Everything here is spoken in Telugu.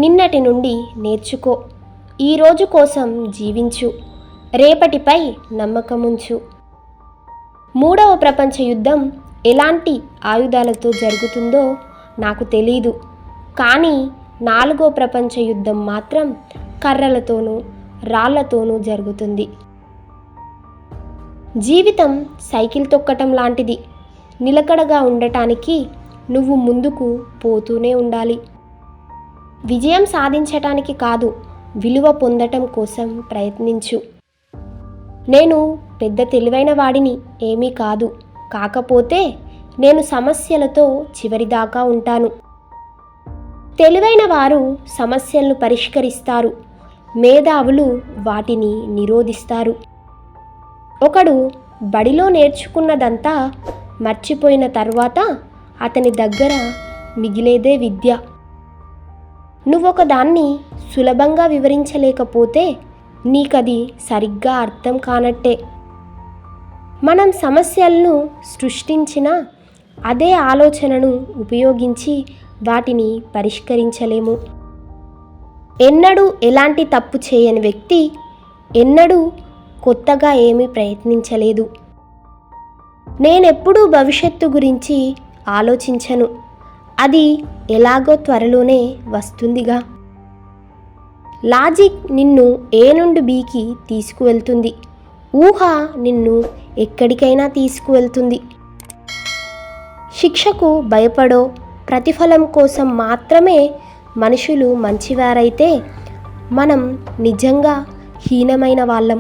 నిన్నటి నుండి నేర్చుకో. ఈరోజు కోసం జీవించు. రేపటిపై నమ్మకముంచు. మూడవ ప్రపంచ యుద్ధం ఎలాంటి ఆయుధాలతో జరుగుతుందో నాకు తెలీదు, కానీ నాలుగో ప్రపంచ యుద్ధం మాత్రం కర్రలతోనూ రాళ్లతోనూ జరుగుతుంది. జీవితం సైకిల్ తొక్కటం లాంటిది. నిలకడగా ఉండటానికి నువ్వు ముందుకు పోతూనే ఉండాలి. విజయం సాధించటానికి కాదు, విలువ పొందటం కోసం ప్రయత్నించు. నేను పెద్ద తెలివైన వాడిని ఏమీ కాదు, కాకపోతే నేను సమస్యలతో చివరిదాకా ఉంటాను. తెలివైన వారు సమస్యలను పరిష్కరిస్తారు, మేధావులు వాటిని నిరోధిస్తారు. ఒకడు బడిలో నేర్చుకున్నదంతా మర్చిపోయిన తర్వాత అతని దగ్గర మిగిలేదే విద్య. నువ్వొక దాన్ని సులభంగా వివరించలేకపోతే నీకది సరిగ్గా అర్థం కానట్టే. మనం సమస్యలను సృష్టించిన అదే ఆలోచనను ఉపయోగించి వాటిని పరిష్కరించలేము. ఎన్నడూ ఎలాంటి తప్పు చేయని వ్యక్తి ఎన్నడూ కొత్తగా ఏమీ ప్రయత్నించలేదు. నేనెప్పుడూ భవిష్యత్తు గురించి ఆలోచించను, అది ఎలాగో త్వరలోనే వస్తుందిగా. లాజిక్ నిన్ను ఏ నుండి బికి తీసుకువెళ్తుంది, ఊహ నిన్ను ఎక్కడికైనా తీసుకువెళ్తుంది. శిక్షకు భయపడో ప్రతిఫలం కోసం మాత్రమే మనుషులు మంచివారైతే మనం నిజంగా హీనమైన వాళ్ళం.